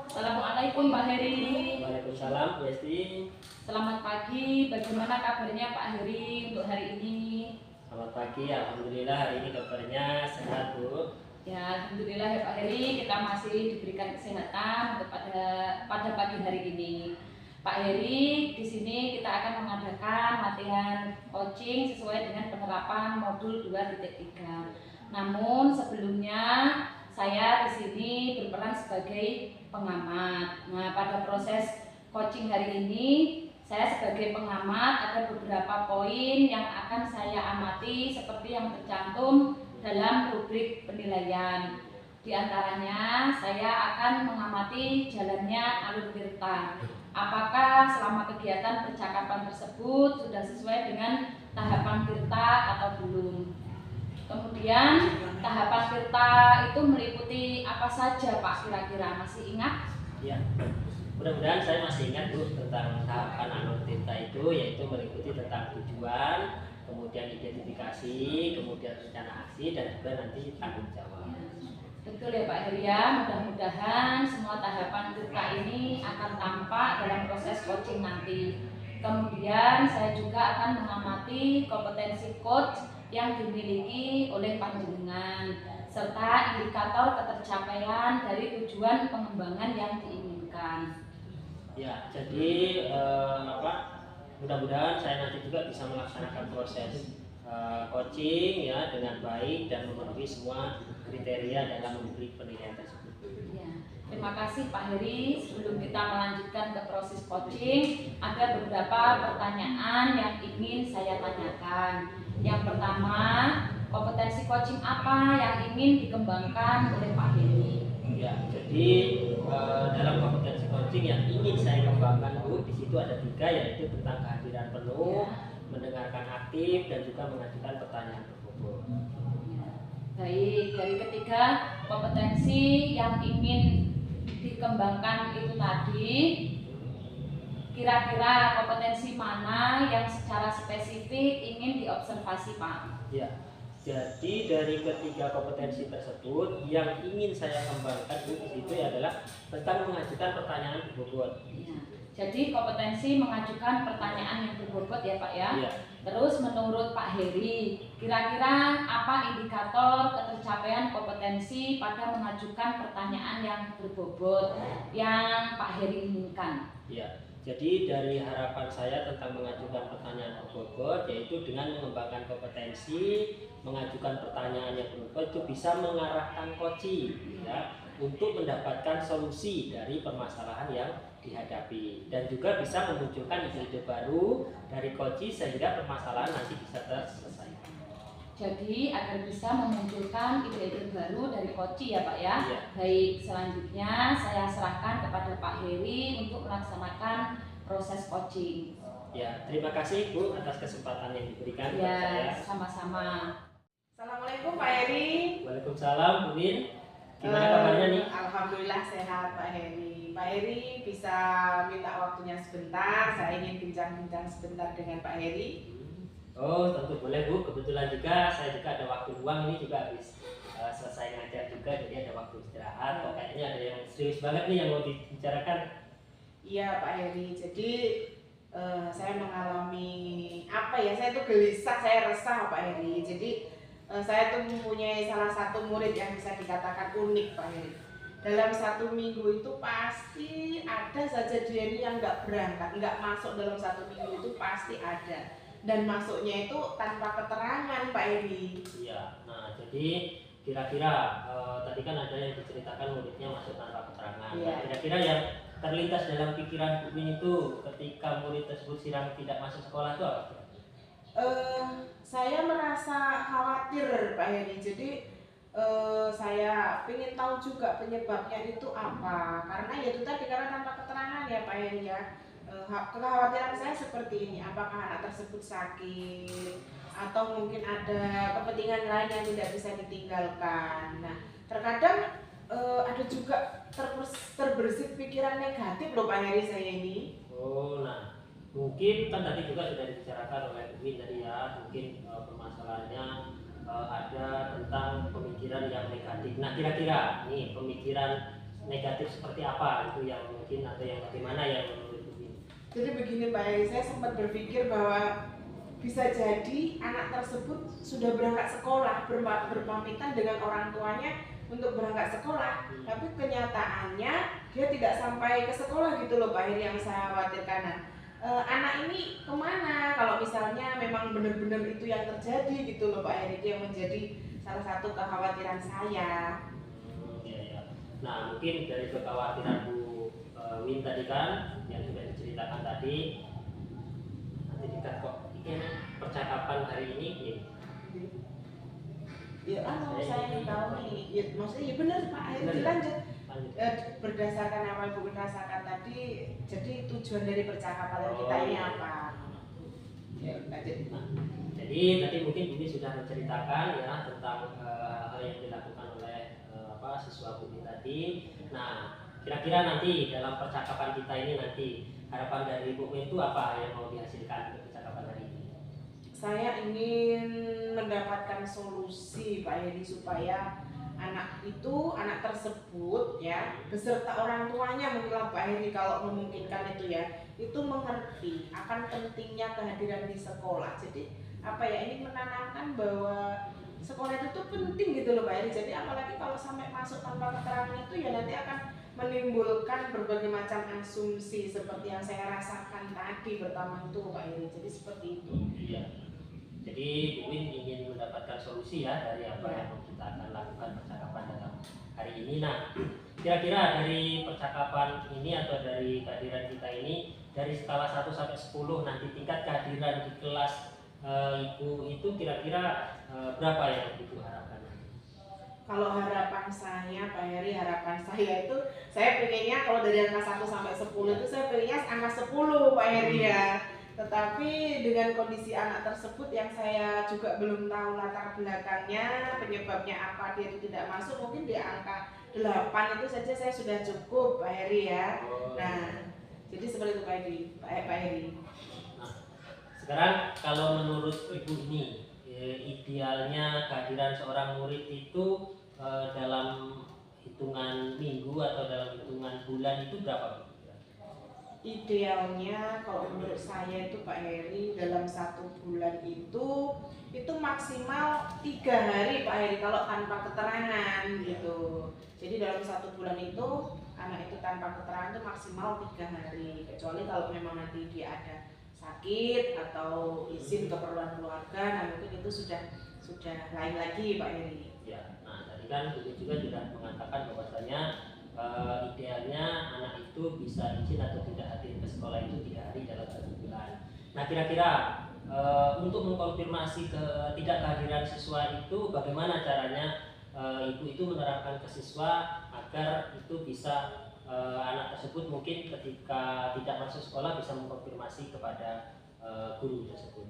Assalamualaikum Pak Heri. Waalaikumsalam, Bu Esti. Selamat pagi, bagaimana kabarnya Pak Heri untuk hari ini? Selamat pagi, alhamdulillah hari ini kabarnya sehat, Bu. Ya, alhamdulillah ya Pak Heri, kita masih diberikan kesehatan untuk pada pagi hari ini. Pak Heri, di sini kita akan mengadakan latihan coaching sesuai dengan penerapan modul 2.3. Namun sebelumnya saya di sini berperan sebagai pengamat. Nah, pada proses coaching hari ini saya sebagai pengamat ada beberapa poin yang akan saya amati seperti yang tercantum dalam rubrik penilaian. Di antaranya saya akan mengamati jalannya alur tirta. Apakah selama kegiatan percakapan tersebut sudah sesuai dengan tahapan tirta atau belum? Kemudian tahapan tirta itu meliputi apa saja Pak kira-kira, masih ingat? Ya, mudah-mudahan saya masih ingat, Bu, tentang tahapan alur tirta itu, yaitu meliputi tentang tujuan, kemudian identifikasi, kemudian rencana aksi, dan juga nanti tanggung jawab. Betul ya Pak Heri ya, mudah-mudahan semua tahapan tirta ini akan tampak dalam proses coaching nanti. Kemudian saya juga akan mengamati kompetensi coach yang dimiliki oleh panjenengan serta indikator ketercapaian dari tujuan pengembangan yang diinginkan. Ya, jadi mudah-mudahan saya nanti juga bisa melaksanakan proses coaching ya dengan baik dan memenuhi semua kriteria dalam memberi penilaian tersebut. Ya, terima kasih Pak Heri. Sebelum kita melanjutkan ke proses coaching, ada beberapa pertanyaan yang ingin saya tanyakan. Yang pertama, kompetensi coaching apa yang ingin dikembangkan oleh Pak Heri? Ya, jadi dalam kompetensi coaching yang ingin saya kembangkan, Bu, di situ ada 3, yaitu tentang kehadiran penuh, mendengarkan aktif, dan juga mengajukan pertanyaan berbobot. Baik, dari ketiga kompetensi yang ingin dikembangkan itu tadi, kira-kira kompetensi mana yang secara spesifik ingin diobservasi Pak? Ya, jadi dari ketiga kompetensi tersebut yang ingin saya kembangkan, Bu, di situ adalah tentang mengajukan pertanyaan berbobot. Ya. Jadi kompetensi mengajukan pertanyaan yang berbobot ya Pak ya. Ya. Terus menurut Pak Heri, kira-kira apa indikator ketercapaian kompetensi pada mengajukan pertanyaan yang berbobot yang Pak Heri inginkan? Ya. Jadi dari harapan saya tentang mengajukan pertanyaan berbobot, yaitu dengan mengembangkan kompetensi, mengajukan pertanyaan yang berbobot itu bisa mengarahkan coaching ya, untuk mendapatkan solusi dari permasalahan yang dihadapi, dan juga bisa memunculkan ide-ide baru dari coaching sehingga permasalahan nanti bisa terselesaikan. Jadi agar bisa memunculkan ide-ide baru dari coaching ya Pak ya. Iya. Baik, selanjutnya saya serahkan kepada Pak Heri untuk melaksanakan proses coaching. Ya, terima kasih Bu atas kesempatan yang diberikan kepada saya. Ya, sama-sama. Assalamualaikum Pak Heri. Waalaikumsalam, Bu Min. Gimana kabarnya nih? Alhamdulillah sehat Pak Heri. Pak Heri bisa minta waktunya sebentar. Saya ingin bincang-bincang sebentar dengan Pak Heri. Oh, tentu boleh Bu. Kebetulan juga saya juga ada waktu luang, ini juga habis selesai ngajar juga, jadi ada waktu istirahat. Kok kayaknya ada yang serius banget nih yang mau dibicarakan. Iya Pak Heri. Jadi saya mengalami saya tuh gelisah, saya resah Pak Heri. Jadi saya tuh mempunyai salah satu murid yang bisa dikatakan unik Pak Heri. Dalam 1 minggu itu pasti ada saja dia ini yang nggak berangkat, nggak masuk dalam 1 minggu itu pasti ada. Dan masuknya itu tanpa keterangan Pak Heri. Iya, nah jadi kira-kira tadi kan ada yang diceritakan muridnya masuk tanpa keterangan. Iya. Nah, kira-kira yang terlintas dalam pikiran Bu Min itu ketika murid tersebut sidang tidak masuk sekolah itu apa? Saya merasa khawatir Pak Heri. Jadi saya ingin tahu juga penyebabnya itu apa. Karena ya itu tadi, karena tanpa keterangan ya Pak Heri ya. Kekhawatiran saya seperti ini, apakah anak tersebut sakit atau mungkin ada kepentingan lain yang tidak bisa ditinggalkan. Nah, terkadang ada juga terbersit pikiran negatif loh Pak Heri saya ini. Oh, nah mungkin kan tadi juga sudah dibicarakan oleh Bu Min tadi ya, mungkin permasalahannya ada tentang pemikiran yang negatif. Nah, kira-kira nih pemikiran negatif seperti apa itu yang mungkin atau yang bagaimana yang menurut Bu Win? Jadi begini Pak Heri, saya sempat berpikir bahwa bisa jadi anak tersebut sudah berangkat sekolah, berpamitan dengan orang tuanya untuk berangkat sekolah, tapi kenyataannya dia tidak sampai ke sekolah gitu loh Pak Heri, yang saya khawatirkan. Nah, anak ini kemana kalau misalnya memang benar-benar itu yang terjadi gitu loh Pak Heri, itu yang menjadi salah satu kekhawatiran saya. Ya, ya. Nah mungkin dari kekhawatiran Bu Win tadi kan yang sudah diceritakan tadi, nanti kita kok ini percakapan hari ini Ya, saya ingin tahu nih, ya, maksudnya ya benar Pak Heri, dilanjut. Berdasarkan apa yang Bu rasakan tadi, jadi tujuan dari percakapan kita ini apa? Ya, lanjut. Nah, jadi tadi mungkin Bu Win sudah menceritakan ya tentang hal yang dilakukan oleh siswa Bu Win tadi. Nah, kira-kira nanti dalam percakapan kita ini nanti harapan dari Bu Win itu apa yang mau dihasilkan dari percakapan hari ini? Saya ingin mendapatkan solusi Pak Heri supaya anak tersebut ya beserta orang tuanya, mungkin Pak Heri kalau memungkinkan itu ya, itu mengerti akan pentingnya kehadiran di sekolah. Jadi ini menanamkan bahwa sekolah itu tuh penting gitu loh Pak Heri. Jadi apalagi kalau sampai masuk tanpa keterangan itu ya nanti akan menimbulkan berbagai macam asumsi seperti yang saya rasakan tadi pertama itu Pak Heri. Jadi seperti itu. Iya. Jadi Bu Win ingin mendapatkan solusi ya dari apa yang kita akan lakukan percakapan dalam hari ini. Nah, kira-kira dari percakapan ini atau dari kehadiran kita ini dari skala 1 sampai 10 nanti tingkat kehadiran di kelas Ibu itu kira-kira berapa yang Ibu harapkan? Kalau harapan saya Pak Heri, harapan saya itu saya pengennya kalau dari angka 1 sampai 10 itu saya pengennya angka 10 Pak Heri ya. Tetapi dengan kondisi anak tersebut yang saya juga belum tahu latar belakangnya, penyebabnya apa dia itu tidak masuk, mungkin di angka 8 itu saja saya sudah cukup Pak Heri ya. Nah, jadi seperti itu Pak Heri. Nah, sekarang kalau menurut Ibu ini idealnya kehadiran seorang murid itu dalam hitungan minggu atau dalam hitungan bulan itu berapa? Idealnya kalau menurut saya itu Pak Heri dalam 1 bulan itu maksimal 3 hari Pak Heri kalau tanpa keterangan gitu. Jadi dalam 1 bulan itu anak itu tanpa keterangan itu maksimal 3 hari, kecuali kalau memang nanti dia ada sakit atau izin keperluan keluarga, nah mungkin itu sudah lain lagi Pak Heri. Ya, nah tadi kan Bu juga sudah mengatakan bahwasanya idealnya anak itu bisa izin atau tidak hadir ke sekolah itu 3 hari dalam 1 bulan. Nah kira-kira untuk mengkonfirmasi tidak kehadiran siswa itu bagaimana caranya ibu itu menerapkan ke siswa agar itu bisa anak tersebut mungkin ketika tidak masuk sekolah bisa mengkonfirmasi kepada guru tersebut.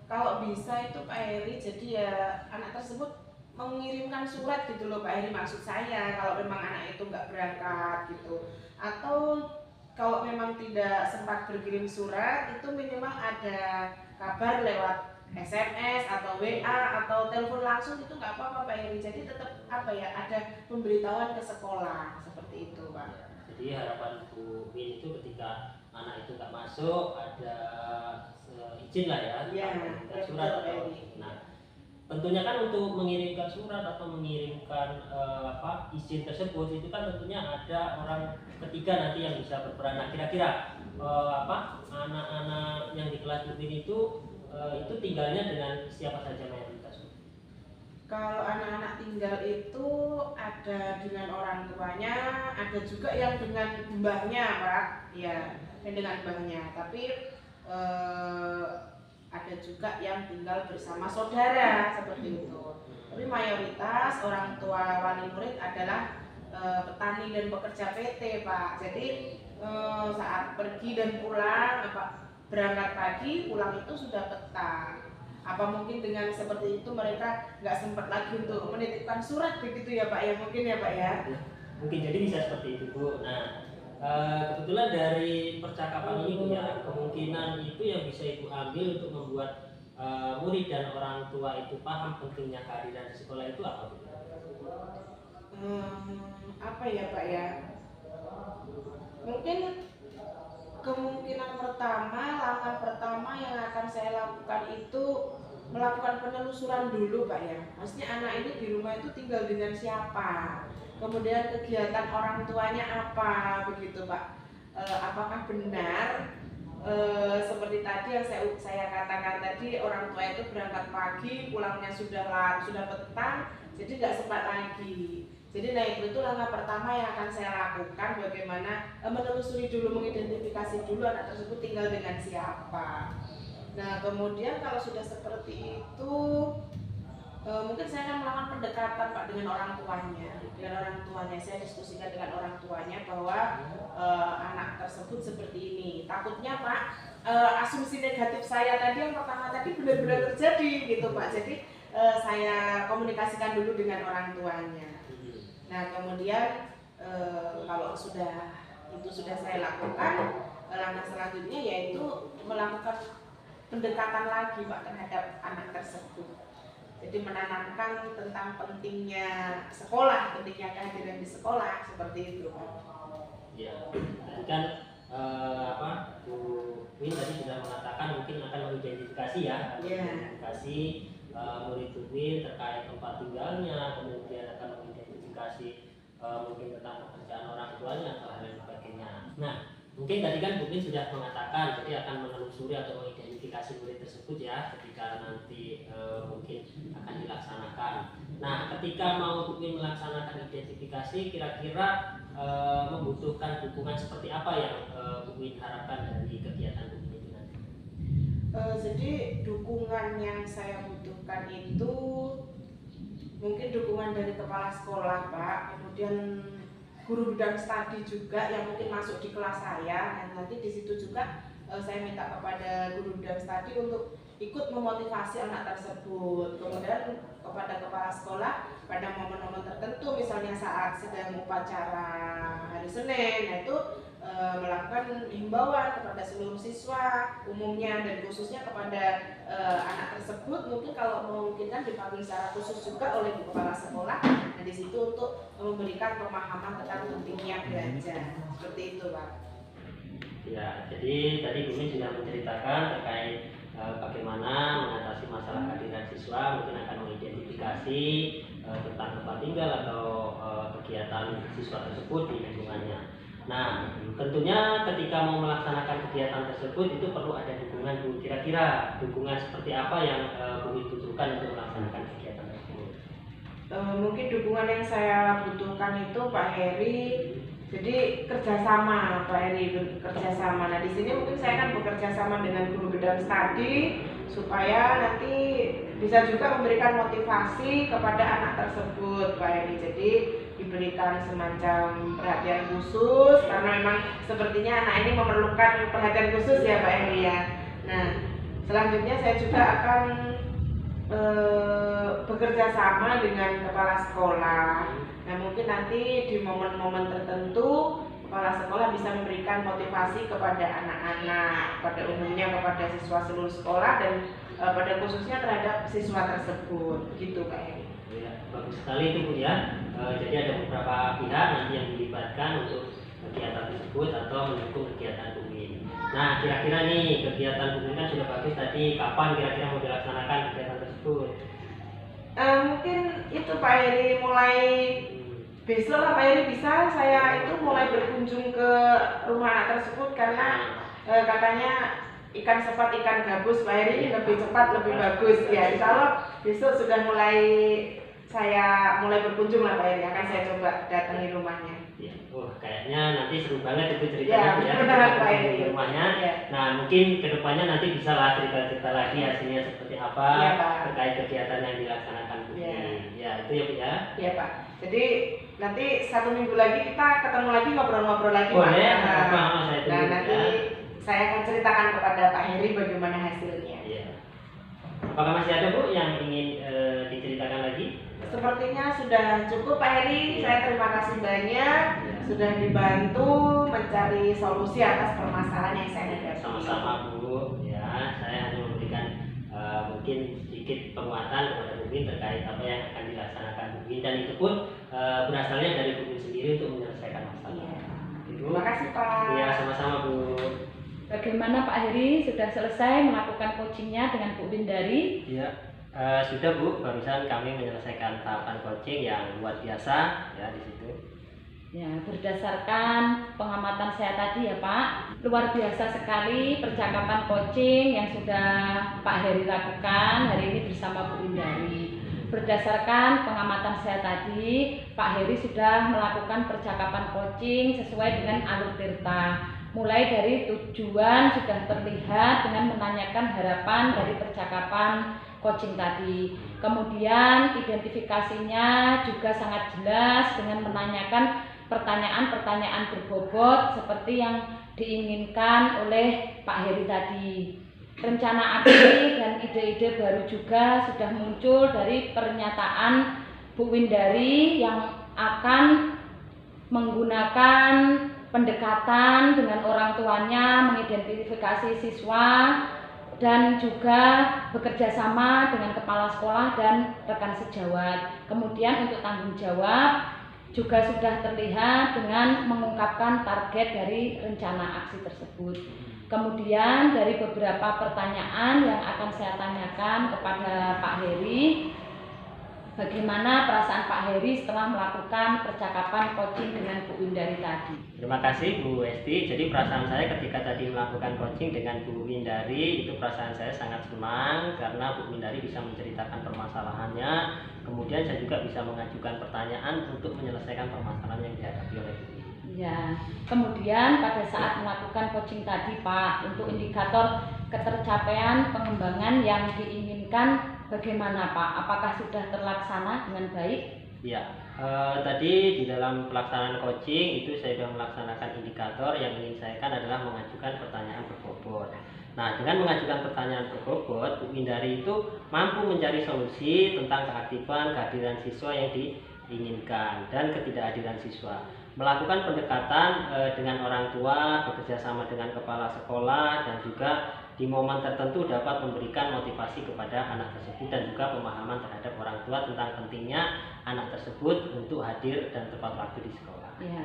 Kalau bisa itu Pak Heri, jadi ya anak tersebut mengirimkan surat gitu loh Pak Heri, maksud saya kalau memang anak itu nggak berangkat gitu, atau kalau memang tidak sempat berkirim surat itu minimal ada kabar lewat SMS atau WA atau telepon langsung, itu nggak apa-apa Pak Heri. Jadi tetap ada pemberitahuan ke sekolah seperti itu Pak. Jadi harapan Bu Win itu ketika anak itu nggak masuk ada izin lah ya, surat atau tentunya kan untuk mengirimkan surat atau mengirimkan izin tersebut itu kan tentunya ada orang ketiga nanti yang bisa berperan. Nah kira-kira anak-anak yang di kelas Bu Win itu tinggalnya dengan siapa saja mayoritas? Kalau anak-anak tinggal itu ada dengan orang tuanya, ada juga yang dengan mbahnya Pak, ya, yang dengan mbahnya. Tapi ada juga yang tinggal bersama saudara seperti itu. Tapi mayoritas orang tua wali murid adalah petani dan pekerja PT Pak. Jadi saat pergi dan pulang, berangkat pagi, pulang itu sudah petang. Apa mungkin dengan seperti itu mereka nggak sempat lagi untuk menitipkan surat begitu ya Pak ya, mungkin ya Pak ya? Mungkin jadi bisa seperti itu Bu. Nah kebetulan dari percakapan ini Bu ya, kemungkinan itu yang bisa Ibu ambil untuk membuat murid dan orang tua itu paham pentingnya kehadiran di sekolah itu apa Bu? Apa ya Pak ya? Mungkin kemungkinan pertama, langkah pertama yang akan saya lakukan itu melakukan penelusuran dulu Pak ya. Maksudnya anak ini di rumah itu tinggal dengan siapa, kemudian kegiatan orang tuanya apa, begitu Pak. Apakah benar seperti tadi yang saya katakan tadi, orang tua itu berangkat pagi, pulangnya sudah petang, jadi nggak sempat lagi. Jadi nah itu langkah pertama yang akan saya lakukan, bagaimana menelusuri dulu, mengidentifikasi dulu anak tersebut tinggal dengan siapa. Nah kemudian kalau sudah seperti itu, mungkin saya akan melakukan pendekatan Pak dengan orang tuanya. Saya diskusikan dengan orang tuanya bahwa anak tersebut seperti ini. Takutnya Pak, asumsi negatif saya tadi yang pertama tadi benar-benar terjadi gitu Pak. Jadi saya komunikasikan dulu dengan orang tuanya. Nah kemudian kalau itu sudah saya lakukan, langkah selanjutnya yaitu melakukan pendekatan lagi Pak terhadap anak tersebut. Jadi menanamkan tentang pentingnya sekolah, pentingnya kehadiran di sekolah, seperti itu Pak. Ya, tadi kan Bu Win tadi sudah mengatakan mungkin akan mengidentifikasi ya, mengidentifikasi murid Bu Win terkait tempat tinggalnya, kemudian akan mengidentifikasi mungkin tentang pekerjaan orang tuanya atau hal lain sebagainya. Nah, mungkin tadi kan Bu Win sudah mengatakan jadi akan menelusuri atau mengidentifikasi murid tersebut ya ketika nanti mungkin akan dilaksanakan. Nah, ketika mau Bu Win melaksanakan identifikasi, kira-kira membutuhkan dukungan seperti apa yang Bu Win harapkan dari kegiatan Bu Win itu nanti? Jadi dukungan yang saya butuhkan itu mungkin dukungan dari kepala sekolah Pak, kemudian guru bidang studi juga yang mungkin masuk di kelas saya, dan nanti di situ juga saya minta kepada guru bidang studi untuk ikut memotivasi anak tersebut. Kemudian kepada kepala sekolah pada momen-momen tertentu, misalnya saat sedang upacara hari Senin, nah itu melakukan himbauan kepada seluruh siswa umumnya dan khususnya kepada anak tersebut, mungkin kalau memungkinkan dipanggil secara khusus juga oleh kepala sekolah. Nah di situ untuk memberikan pemahaman tentang pentingnya belajar, seperti itu Pak. Ya, jadi tadi Bu Win sudah menceritakan terkait bagaimana mengatasi masalah kehadiran siswa, mungkin akan mengidentifikasi tentang tempat tinggal atau kegiatan siswa tersebut di lingkungannya. Nah, tentunya ketika mau melaksanakan kegiatan tersebut itu perlu ada dukungan Bu. Kira-kira dukungan seperti apa yang Bu Win butuhkan untuk melaksanakan kegiatan tersebut? Mungkin dukungan yang saya butuhkan itu Pak Heri, jadi kerjasama Pak Heri, kerjasama. Nah di sini mungkin saya akan bekerja sama dengan guru bidang studi supaya nanti bisa juga memberikan motivasi kepada anak tersebut Pak Heri. Jadi diberikan semacam perhatian khusus karena memang sepertinya anak ini memerlukan perhatian khusus ya Pak Heri ya. Nah selanjutnya saya juga akan bekerja sama dengan kepala sekolah. Nah mungkin nanti di momen-momen tertentu kepala sekolah bisa memberikan motivasi kepada anak-anak, pada umumnya kepada siswa seluruh sekolah dan pada khususnya terhadap siswa tersebut, gitu Pak Heri. Ya, bagus sekali itu Bu ya. Jadi ada beberapa pihak nanti yang dilibatkan untuk kegiatan tersebut atau mendukung kegiatan Bu Win. Nah, kira-kira nih kegiatan Bu Win kan sudah bagus tadi, kapan kira-kira mau dilaksanakan kegiatan tersebut? Mungkin itu Pak Heri mulai besok lah Pak Heri, bisa saya itu mulai berkunjung ke rumah anak tersebut karena katanya ikan cepat ikan gabus Pak Heri, lebih cepat lebih bagus ya. Insya Allah besok sudah saya mulai berkunjung lah Pak Heri, akan saya coba datangi rumahnya. Ya, kayaknya nanti seru banget itu ceritanya ya, Pak Heri di rumahnya. Ya. Nah mungkin kedepannya nanti bisa lah cerita-cerita lagi hasilnya seperti apa ya, terkait kegiatan yang dilaksanakan Bu Win. Ya itu ya Bu ya. Iya Pak. Jadi nanti 1 minggu lagi kita ketemu lagi, ngobrol-ngobrol lagi Pak. Boleh. Nah nanti saya akan ceritakan kepada Pak Heri bagaimana hasilnya. Iya. Apakah masih ada Bu yang ingin diceritakan lagi? Sepertinya sudah cukup Pak Heri. Saya terima kasih banyak sudah dibantu mencari solusi atas permasalahan yang saya hadapi. Sama-sama Bu. Ya, saya hanya memberikan mungkin mungkin sedikit penguatan kepada Bu Win terkait apa yang akan dilaksanakan Bu Win, dan itu pun berasalnya dari Bu Win sendiri untuk menyelesaikan masalah. Iya. Itu. Terima kasih Pak. Iya, sama-sama Bu. Bagaimana Pak Heri, sudah selesai melakukan coachingnya dengan Bu Windari? Iya, sudah Bu, barusan kami menyelesaikan tahapan coaching yang luar biasa ya di situ. Ya, berdasarkan pengamatan saya tadi ya Pak, luar biasa sekali percakapan coaching yang sudah Pak Heri lakukan hari ini bersama Bu Windari. Berdasarkan pengamatan saya tadi, Pak Heri sudah melakukan percakapan coaching sesuai dengan alur tirta. Mulai dari tujuan sudah terlihat dengan menanyakan harapan dari percakapan coaching tadi. Kemudian identifikasinya juga sangat jelas dengan menanyakan pertanyaan-pertanyaan berbobot seperti yang diinginkan oleh Pak Heri tadi. Rencana aksi dan ide-ide baru juga sudah muncul dari pernyataan Bu Windari yang akan menggunakan pendekatan dengan orang tuanya, mengidentifikasi siswa, dan juga bekerja sama dengan kepala sekolah dan rekan sejawat. Kemudian untuk tanggung jawab juga sudah terlihat dengan mengungkapkan target dari rencana aksi tersebut. Kemudian dari beberapa pertanyaan yang akan saya tanyakan kepada Pak Heri, bagaimana perasaan Pak Heri setelah melakukan percakapan coaching dengan Bu Windari tadi? Terima kasih Bu Esti. Jadi perasaan saya ketika tadi melakukan coaching dengan Bu Windari, itu perasaan saya sangat senang karena Bu Windari bisa menceritakan permasalahannya. Kemudian saya juga bisa mengajukan pertanyaan untuk menyelesaikan permasalahan yang dihadapi oleh Bu. Ya, kemudian pada saat melakukan coaching tadi Pak, untuk indikator ketercapaian pengembangan yang diinginkan bagaimana Pak? Apakah sudah terlaksana dengan baik? Ya, tadi di dalam pelaksanaan coaching itu saya sudah melaksanakan indikator yang ingin saya kan adalah mengajukan pertanyaan berbobot. Nah, dengan mengajukan pertanyaan berbobot, Bu Windari itu mampu mencari solusi tentang keaktifan, kehadiran siswa yang diinginkan dan ketidakhadiran siswa. Melakukan pendekatan dengan orang tua, bekerja sama dengan kepala sekolah, dan juga di momen tertentu dapat memberikan motivasi kepada anak tersebut dan juga pemahaman terhadap orang tua tentang pentingnya anak tersebut untuk hadir dan tepat waktu di sekolah. Ya,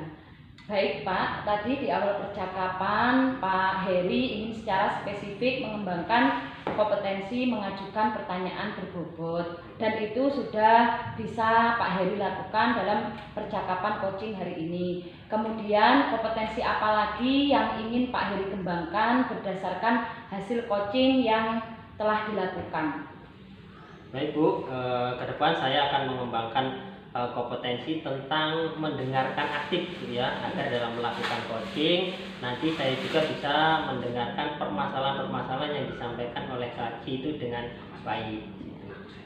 baik Pak, tadi di awal percakapan Pak Heri ingin secara spesifik mengembangkan kompetensi mengajukan pertanyaan berbobot, dan itu sudah bisa Pak Heri lakukan dalam percakapan coaching hari ini. Kemudian kompetensi apa lagi yang ingin Pak Heri kembangkan berdasarkan hasil coaching yang telah dilakukan? Baik Bu, ke depan saya akan mengembangkan kompetensi tentang mendengarkan aktif gitu ya, agar dalam melakukan coaching nanti saya juga bisa mendengarkan permasalahan-permasalahan yang disampaikan oleh saksi itu dengan baik.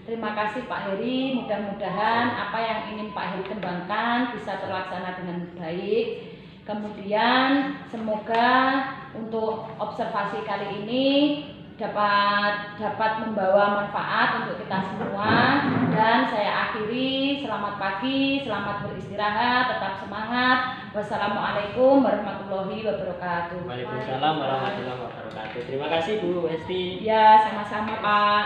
Terima kasih Pak Heri, mudah-mudahan apa yang ingin Pak Heri kembangkan bisa terlaksana dengan baik. Kemudian semoga untuk observasi kali ini dapat membawa manfaat untuk kita semua, dan saya akhiri, selamat pagi, selamat beristirahat, tetap semangat. Wassalamualaikum warahmatullahi wabarakatuh. Waalaikumsalam warahmatullahi wabarakatuh. Terima kasih Bu Esti. Ya, sama-sama Pak.